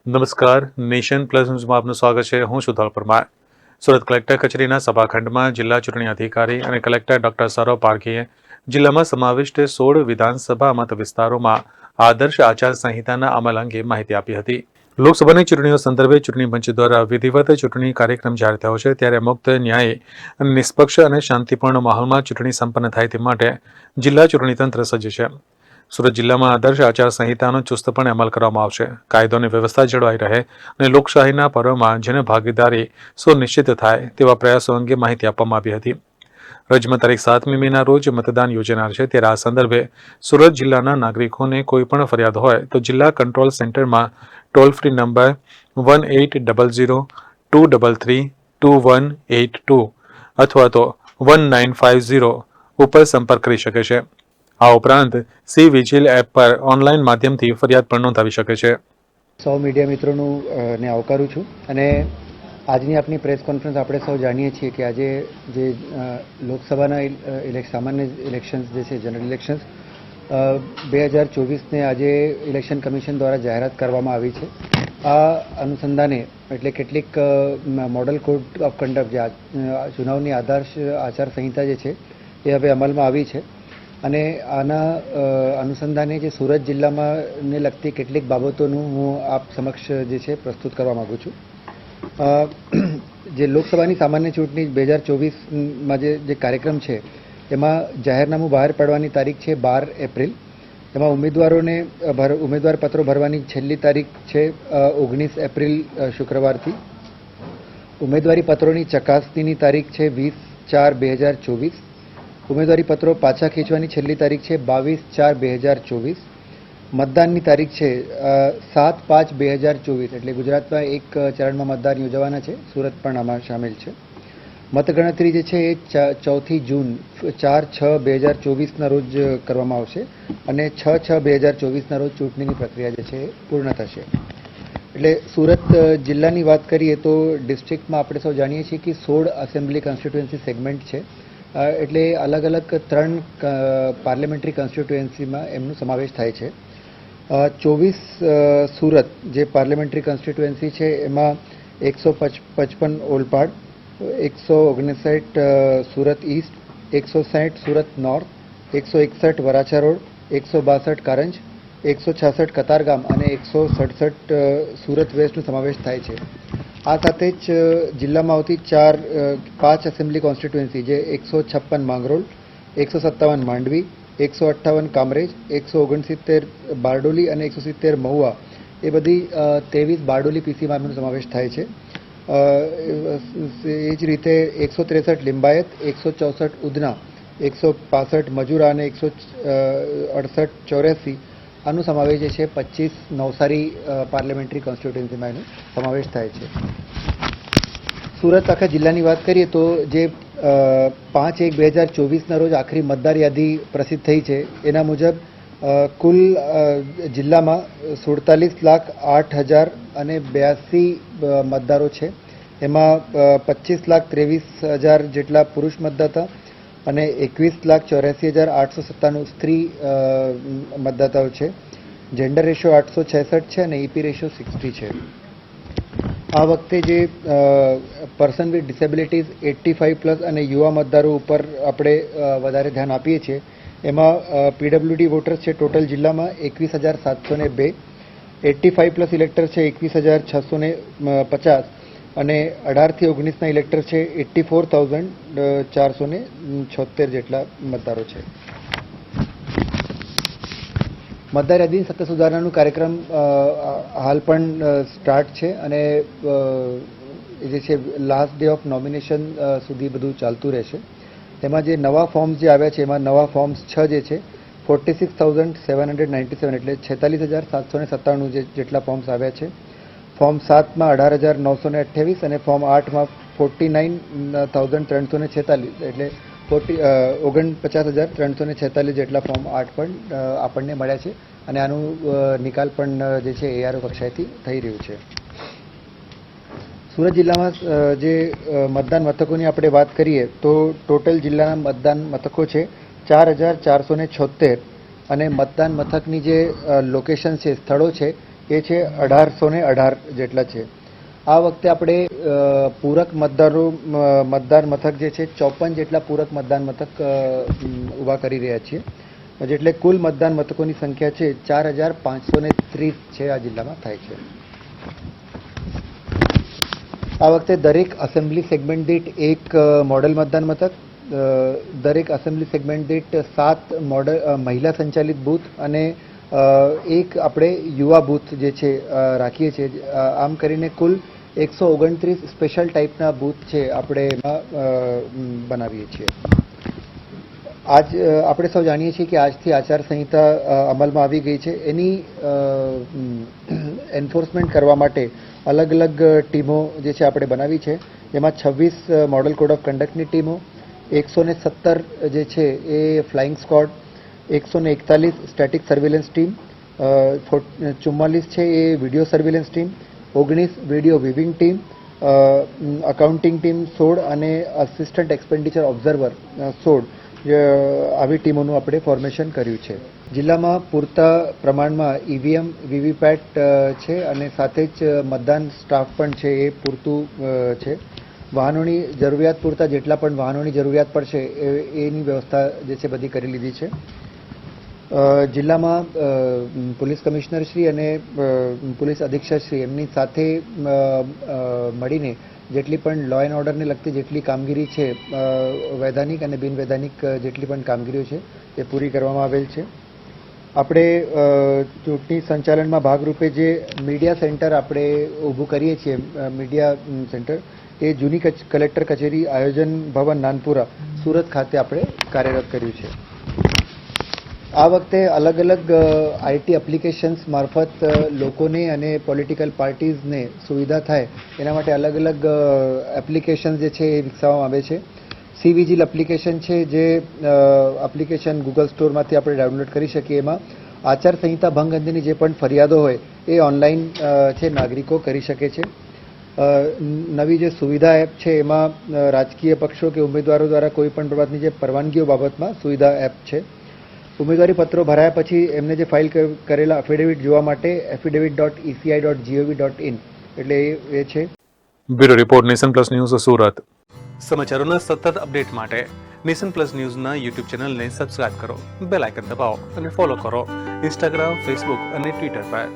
નમસ્કાર, nation plus ન્યૂઝમાં આપનું સ્વાગત છે. હું છું ધોળ પરમાર. સુરત કલેક્ટર કચેરીના સભાખંડમાં જિલ્લા ચૂંટણી અધિકારી અને કલેક્ટર ડોક્ટર સૌરવ પારઘીએ જિલ્લામાં સમાવિષ્ટ 16 વિધાનસભા મત વિસ્તારોમાં આદર્શ આચાર સંહિતાના અમલ અંગે માહિતી આપી હતી. લોકસભાની ચૂંટણીઓ સંદર્ભે ચૂંટણી પંચ દ્વારા વિધિવત ચૂંટણી કાર્યક્રમ જાહેર થયો છે, ત્યારે મુક્ત, ન્યાયી અને નિષ્પક્ષ અને શાંતિપૂર્ણ માહોલમાં ચૂંટણી સંપન્ન થાય તે માટે જિલ્લા ચૂંટણી તંત્ર સજ્જ છે. સુરત જિલ્લામાં આદર્શ આચાર સંહિતાનો ચુસ્તપણે અમલ કરવામાં આવશે. કાયદો અને વ્યવસ્થા જળવાઈ રહે અને લોકશાહીના પર્વમાં જન ભાગીદારી સુનિશ્ચિત થાય તેવા પ્રયાસો અંગે માહિતી આપવામાં આવી હતી. રાજ્યમાં તારીખ 7મી મેના રોજ મતદાન યોજાનાર છે, ત્યારે આ સંદર્ભે સુરત જિલ્લાના નાગરિકોને કોઈ પણ ફરિયાદ હોય તો જિલ્લા કંટ્રોલ સેન્ટરમાં ટોલ ફ્રી નંબર 1800-233-2182 અથવા તો 1950 ઉપર સંપર્ક કરી શકે છે. આ ઉપરાંત સી વિજિલ એપ પર ઓનલાઈન માધ્યમથી ફરિયાદ પણ નોંધાવી શકે છે. સૌ મીડિયા મિત્રોનું ને આવકારું છું અને આજની આપની પ્રેસ કોન્ફરન્સ આપણે સૌ જાણીએ છીએ કે આજે જે લોકસભાના સામાન્ય ઇલેક્શન્સ જે છે, જનરલ ઇલેક્શન્સ 2024ને આજે ઇલેક્શન કમિશન દ્વારા જાહેરાત કરવામાં આવી છે. આ અનુસંધાને એટલે કેટલીક મોડલ કોડ ઓફ કન્ડક્ટ જે ચુનાવની આદર્શ આચાર સંહિતા જે છે એ હવે અમલમાં આવી છે અને આના અનુસંધાને જે સુરત જિલ્લામાં ને લગતી કેટલીક બાબતોનું હું આપ સમક્ષ જે છે પ્રસ્તુત કરવા માગું છું. જે લોકસભાની સામાન્ય ચૂંટણી 2024માં જે કાર્યક્રમ છે એમાં જાહેરનામું બહાર પાડવાની તારીખ છે 12 એપ્રિલ. એમાં ઉમેદવાર પત્રો ભરવાની છેલ્લી તારીખ છે 19 એપ્રિલ શુક્રવારથી. ઉમેદવારી પત્રોની ચકાસણીની તારીખ છે 20/4/2024. ઉમેદવારી પત્રો પાછા ખેંચવાની છેલ્લી તારીખ છે 22/4/2024. મતદાનની તારીખ છે 7/5/2024. એટલે ગુજરાતમાં એક ચરણમાં મતદાન યોજવાના છે. સુરત પણ આમાં સામેલ છે. મતગણતરી જે છે એ 4 જૂન 4/6/2024ના રોજ કરવામાં આવશે અને 6/6/2024ના રોજ ચૂંટણીની પ્રક્રિયા જે છે એ પૂર્ણ થશે. એટલે સુરત જિલ્લાની વાત કરીએ તો ડિસ્ટ્રિક્ટમાં આપણે સૌ જાણીએ છીએ કે 16 એસેમ્બલી કોન્સ્ટિટ્યુએન્સી સેગમેન્ટ છે. એટલે અલગ અલગ 3 પાર્લામેન્ટરી કોન્સ્ટિટ્યુએન્સીમાં એમનો સમાવેશ થાય છે. 24 સુરત જે પાર્લામેન્ટરી કોન્સ્ટિટ્યુએન્સી છે એમાં 155 Olpad, 159 Surat East, 160 Surat north, 161 Varachha road, 162 Karanj, 166 Katargam અને 167 સુરત વેસ્ટનો સમાવેશ થાય છે. આ સાથે જ જિલ્લામાં આવતી 5 એસેમ્બલી કોન્સ્ટિટ્યુએન્સી જે 156 માંગરોળ, 157 માંડવી, 158 કામરેજ, 169 બારડોલી અને 170 મહુવા, એ બધી 23 બારડોલી પીસીમાં એમનો સમાવેશ થાય છે. એ જ રીતે 163 લિંબાયત, 164 ઉધના, 165 મજુરા અને 168 84 આનો સમાવેશ જે છે 25 નવસારી પાર્લામેન્ટરી કોન્સ્ટિટ્યુએન્સીમાં એનો સમાવેશ થાય છે. સુરત આખા જિલ્લાની વાત કરીએ તો જે 5/1/2024ના રોજ આખરી મતદાર યાદી પ્રસિદ્ધ થઈ છે એના મુજબ કુલ જિલ્લામાં 47,08,082 મતદારો છે. એમાં 25,23,000 જેટલા પુરુષ મતદાતા અને 21,84,897 સ્ત્રી મતદાતાઓ છે. જેન્ડર રેશિયો 866 છે અને ઈપી રેશિયો 60 છે. આ વખતે જે પર્સન વિથ ડિસેબિલિટીઝ 85+ અને યુવા મતદારો ઉપર આપણે વધારે ધ્યાન આપીએ છીએ. એમાં પીડબ્લ્યુડી વોટર્સ છે ટોટલ જિલ્લામાં 21,702, 85+ ઇલેક્ટર છે 21,650 અને 18 થી 19ના ઇલેક્ટર છે 84,476 જેટલા મતદારો છે. મતદાર યાદીની સત્તા સુધારણાનું કાર્યક્રમ હાલ પણ સ્ટાર્ટ છે અને જે છે લાસ્ટ ડે ઓફ નોમિનેશન સુધી બધું ચાલતું રહેશે. તેમાં જે નવા ફોર્મ્સ જે આવ્યા છે એમાં નવા ફોર્મ્સ 6 જે છે 46,797 એટલે 46,797 જેટલા ફોર્મ્સ આવ્યા છે. ફોર્મ 7માં 18,928 અને ફોર્મ 8માં 49,346 એટલે 49,346 જેટલા ફોર્મ 8 પણ આપણને મળ્યા છે અને આનું નિકાલ પણ જે છે એઆરઓ કક્ષાએથી થઈ રહ્યું છે. સુરત જિલ્લામાં જે મતદાન મથકોની આપણે વાત કરીએ તો ટોટલ જિલ્લાના મતદાન મથકો છે 4,476 અને મતદાન મથકની જે લોકેશન છે, સ્થળો છે એ છે 1818 જેટલા છે. આ વખતે આપણે પૂરક મતદાન મથક જે છે 54 જેટલા પૂરક મતદાન મથક ઊભા કરી રહ્યા છીએ, જેટલે કુલ મતદાન મથકોની સંખ્યા છે 4530 છે આ જિલ્લામાં થાય છે. આ વખતે દરેક એસેમ્બલી સેગમેન્ટ દીઠ એક મોડેલ મતદાન મથક, દરેક એસેમ્બલી સેગમેન્ટ દીઠ 7 મોડેલ મહિલા સંચાલિત બૂથ અને એક આપણે યુવા બૂથ જે છે રાખીએ છીએ. આમ કરીને કુલ 129 સ્પેશિયલ ટાઈપના બૂથ છે આપણે એમાં બનાવીએ છીએ. આપણે સૌ જાણીએ છીએ કે આજથી આચારસંહિતા અમલમાં આવી ગઈ છે. એની એન્ફોર્સમેન્ટ કરવા માટે અલગ અલગ ટીમો જે છે આપણે બનાવી છે, જેમાં 26 મોડલ કોડ ઓફ કન્ડક્ટની ટીમો, 117 જે છે એ flying squad, 141 static surveillance team, 44 છે એ video surveillance team, 19 video viewing team, accounting team 16 અને અસિસ્ટન્ટ એક્સપેન્ડિચર ઓબ્ઝર્વર 16 આવી ટીમોનું આપણે ફોર્મેશન કર્યું છે. જિલ્લામાં પૂરતા પ્રમાણમાં ઈવીએમ વીવીપેટ છે અને સાથે જ મતદાન સ્ટાફ પણ છે એ પૂરતું છે. વાહનોની જરૂરિયાત પૂરતા જેટલા પણ વાહનોની જરૂરિયાત પડશે એની વ્યવસ્થા જે છે બધી કરી લીધી છે. જિલ્લામાં પોલીસ કમિશનરશ્રી અને પોલીસ અધિક્ષકશ્રી એમની સાથે મળીને જેટલી પણ લો એન્ડ ઓર્ડરને લગતી જેટલી કામગીરી છે, વૈધાનિક અને બિનવૈધાનિક જેટલી પણ કામગીરીઓ છે એ પૂરી કરવામાં આવેલ છે. આપણે ચૂંટણી સંચાલનમાં ભાગરૂપે જે મીડિયા સેન્ટર આપણે ઊભું કરીએ છીએ, મીડિયા સેન્ટર એ જૂની કલેક્ટર કચેરી આયોજન ભવન નાનપુરા સુરત ખાતે આપણે કાર્યરત કર્યું છે. આ વખતે અલગ અલગ આઈટી એપ્લિકેશન્સ મારફત લોકોને અને પોલિટિકલ પાર્ટીઝને સુવિધા થાય એના માટે અલગ અલગ એપ્લિકેશન્સ જે છે એ વિકસાવવામાં આવે છે. સી વિજિલ એપ્લિકેશન છે, જે એપ્લિકેશન ગૂગલ સ્ટોરમાંથી આપણે ડાઉનલોડ કરી શકીએ. એમાં આચારસંહિતા ભંગ અંગેની જે પણ ફરિયાદો હોય એ ઓનલાઈન છે નાગરિકો કરી શકે છે. નવી જે સુવિધા એપ છે એમાં રાજકીય પક્ષો કે ઉમેદવારો દ્વારા કોઈ પણ પ્રકારની જે પરવાનગીઓ બાબતમાં સુવિધા એપ છે. ઉમેદવારી પત્રો ભરાયા પછી એમને જે ફાઇલ કરેલા એફિડેવિટ જોવા માટે affidavit.eci.gov.in એટલે એ છે. Bureau report nation plus news Surat. સમાચારોના સતત અપડેટ માટે નેશન પ્લસ ન્યૂઝના યુટ્યુબ ચેનલને સબસ્ક્રાઇબ કરો, બેલ આઇકન દબાવો અને ફોલો કરો ઇન્સ્ટાગ્રામ, ફેસબુક અને ટ્વિટર પર.